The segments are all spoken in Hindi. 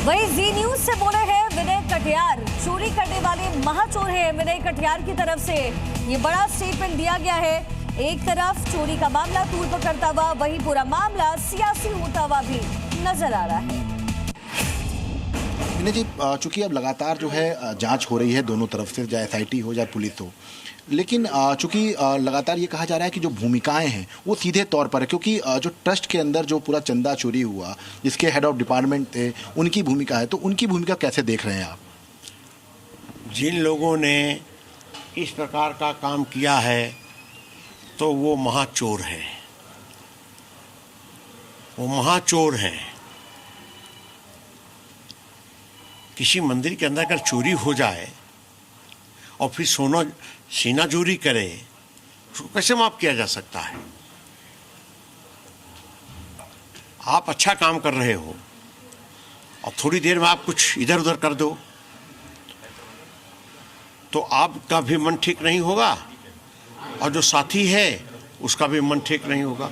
वही जी न्यूज से बोले हैं विनय कटियार। चोरी करने वाले महाचोर हैं विनय कटियार की तरफ से ये बड़ा स्टेटमेंट दिया गया है। एक तरफ चोरी का मामला तूल पकड़ता हुआ, वहीं पूरा मामला सियासी होता हुआ भी नजर आ रहा है। विनय जी, चूंकि अब लगातार जो है जांच हो रही है दोनों तरफ से, चाहे एसआईटी हो चाहे पुलिस हो, लेकिन चूंकि लगातार ये कहा जा रहा है कि जो भूमिकाएं हैं वो सीधे तौर पर है, क्योंकि जो ट्रस्ट के अंदर जो पूरा चंदा चोरी हुआ, जिसके हेड ऑफ डिपार्टमेंट थे, उनकी भूमिका है, तो उनकी भूमिका कैसे देख रहे हैं आप? जिन लोगों ने इस प्रकार का काम किया है तो वो महाचोर है, वो महाचोर है। किसी मंदिर के अंदर अगर चोरी हो जाए और फिर सीना चोरी करे, उसको कैसे माफ किया जा सकता है? आप अच्छा काम कर रहे हो और थोड़ी देर में आप कुछ इधर उधर कर दो तो आपका भी मन ठीक नहीं होगा और जो साथी है उसका भी मन ठीक नहीं होगा।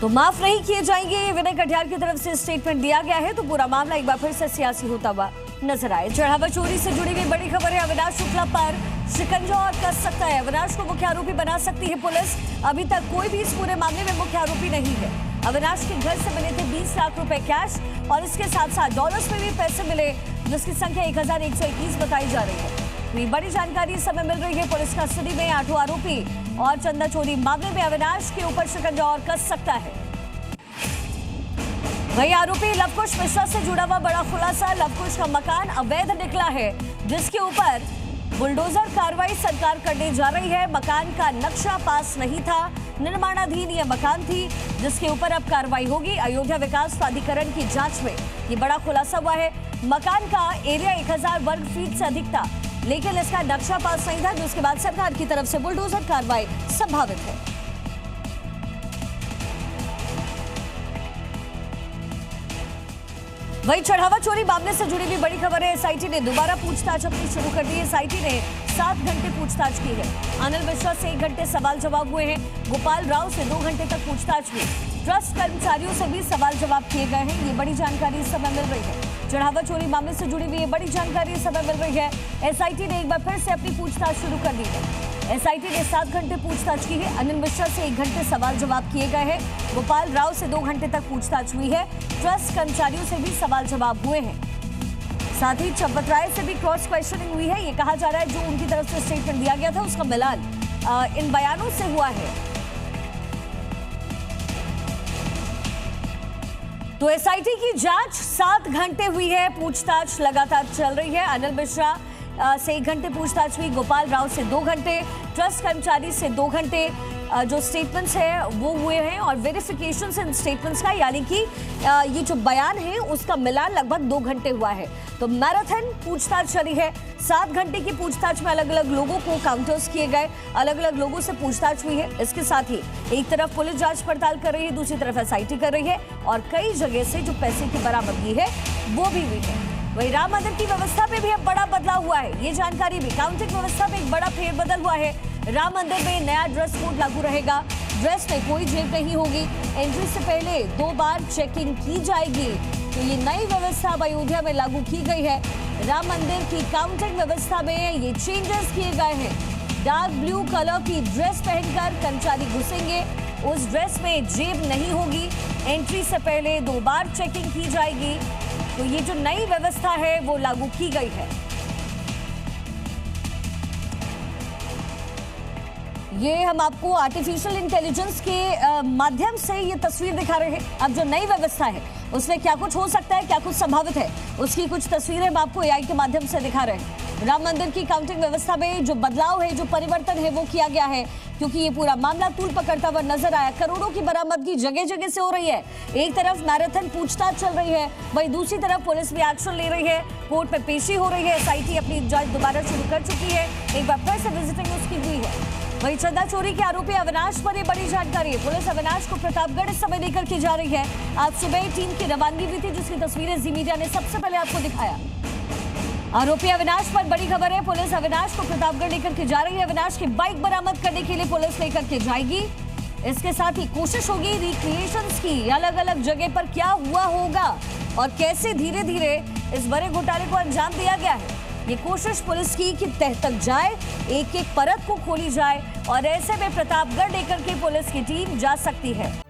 तो माफ नहीं किए जाएंगे, विनय कटियार की तरफ से स्टेटमेंट दिया गया है। तो पूरा मामला एक बार फिर से सियासी होता हुआ नजर आए। चढ़ावा चोरी से जुड़ी हुई बड़ी खबर है। अविनाश शुक्ला पर शिकंजा और कस सकता है। अविनाश को मुख्य आरोपी बना सकती है पुलिस। अभी तक कोई भी इस पूरे मामले में मुख्य आरोपी नहीं है। अविनाश के घर से मिले थे 20 लाख रुपए कैश और इसके साथ साथ डॉलर्स में भी पैसे मिले, जिसकी संख्या 1121 बताई जा रही है। ये बड़ी जानकारी इस समय मिल रही है। पुलिस कस्टडी में 8 आरोपी और चंदा चोरी मामले में अविनाश के ऊपर शिकंजा और कस सकता है। वही आरोपी लवकुश मिश्रा से जुड़ा हुआ बड़ा खुलासा। लवकुश का मकान अवैध निकला है, जिसके ऊपर बुलडोजर कार्रवाई सरकार करने जा रही है। मकान का नक्शा पास नहीं था, निर्माणाधीन यह मकान थी, जिसके ऊपर अब कार्रवाई होगी। अयोध्या विकास प्राधिकरण की जांच में ये बड़ा खुलासा हुआ है। मकान का एरिया 1000 वर्ग फीट से अधिक था, लेकिन इसका नक्शा पास नहीं था, जिसके बाद सरकार की तरफ से बुलडोजर कार्रवाई संभावित है। वही चढ़ावा चोरी मामले से जुड़ी हुई बड़ी खबर है। एसआईटी ने दोबारा पूछताछ अपनी शुरू कर दी है। एसआईटी ने 7 घंटे पूछताछ की है। अनिल मिश्रा से 1 घंटे सवाल जवाब हुए हैं। गोपाल राव से 2 घंटे तक पूछताछ हुई। ट्रस्ट कर्मचारियों से भी सवाल जवाब किए गए हैं। ये बड़ी जानकारी इस समय मिल रही है। चढ़ावा चोरी मामले से जुड़ी हुई बड़ी जानकारी इस समय मिल रही है। एसआईटी ने एक बार फिर से अपनी पूछताछ शुरू कर दी है। एसआईटी ने 7 घंटे पूछताछ की है। अनिल मिश्रा से 1 घंटे सवाल जवाब किए गए हैं। गोपाल राव से 2 घंटे तक पूछताछ हुई है। ट्रस्ट कर्मचारियों से भी सवाल जवाब हुए हैं। साथ ही चंपत राय से भी क्रॉस क्वेश्चनिंग हुई है। ये कहा जा रहा है जो उनकी तरफ से स्टेटमेंट दिया गया था उसका मिलान इन बयानों से हुआ है। तो एसआईटी की जांच 7 घंटे हुई है। पूछताछ लगातार चल रही है। अनिल मिश्रा से 1 घंटे पूछताछ हुई। गोपाल राव से 2 घंटे, ट्रस्ट कर्मचारी से 2 घंटे जो स्टेटमेंट्स है वो हुए हैं और वेरिफिकेशन इन स्टेटमेंट्स का, यानी कि ये जो बयान है उसका मिलान लगभग 2 घंटे हुआ है। तो मैराथन पूछताछ चली है। 7 घंटे की पूछताछ में अलग अलग लोगों को काउंटर्स किए गए, अलग अलग लोगों से पूछताछ हुई है। इसके साथ ही एक तरफ पुलिस जांच पड़ताल कर रही है, दूसरी तरफ एसआईटी कर रही है और कई जगह से जो पैसे की बरामदगी है वो भी हुई है। वही राम मंदिर की व्यवस्था में भी अब बड़ा बदलाव हुआ है। ये जानकारी भी, काउंटिंग व्यवस्था में एक बड़ा फेरबदल हुआ है। राम मंदिर में नया ड्रेस कोड लागू रहेगा। ड्रेस में कोई जेब नहीं होगी। एंट्री से पहले 2 बार चेकिंग की जाएगी। तो ये नई व्यवस्था अब अयोध्या में लागू की गई है। राम मंदिर की काउंटिंग व्यवस्था में ये चेंजेस किए गए हैं। डार्क ब्लू कलर की ड्रेस पहनकर कर्मचारी घुसेंगे। उस ड्रेस में जेब नहीं होगी। एंट्री से पहले 2 बार चेकिंग की जाएगी। तो ये जो नई व्यवस्था है वो लागू की गई है। ये हम आपको आर्टिफिशियल इंटेलिजेंस के माध्यम से ये तस्वीर दिखा रहे हैं। अब जो नई व्यवस्था है उसमें क्या कुछ हो सकता है, क्या कुछ संभावित है, उसकी कुछ तस्वीरें हम आपको एआई के माध्यम से दिखा रहे हैं। राम मंदिर की काउंटिंग व्यवस्था में जो बदलाव है, जो परिवर्तन है वो किया गया है, क्योंकि ये पूरा मामला तूल पकड़ता हुआ नजर आया। करोड़ों की बरामदगी जगह जगह से हो रही है। एक तरफ मैराथन पूछताछ चल रही है, वहीं दूसरी तरफ पुलिस भी एक्शन ले रही है। कोर्ट में पेशी हो रही है। एसआईटी अपनी जांच दोबारा शुरू कर चुकी है। एक बार फिर से विजिटिंग उसकी हुई है। वहीं चंदा चोरी के आरोपी अविनाश पर ये बड़ी जानकारी है। पुलिस अविनाश को प्रतापगढ़ इस समय लेकर के जा रही है। आज सुबह टीम की रवानगी हुई थी, जिसकी तस्वीरें जी मीडिया ने सबसे पहले आपको दिखाया। आरोपी अविनाश पर बड़ी खबर है। पुलिस अविनाश को प्रतापगढ़ लेकर के जा रही है। अविनाश की बाइक बरामद करने के लिए पुलिस लेकर के जाएगी। इसके साथ ही कोशिश होगी रिक्रिएशंस की, अलग अलग जगह पर क्या हुआ होगा और कैसे धीरे धीरे इस बड़े घोटाले को अंजाम दिया गया है। ये कोशिश पुलिस की कि तह तक जाए, एक एक परत को खोली जाए और ऐसे में प्रतापगढ़ लेकर के पुलिस की टीम जा सकती है।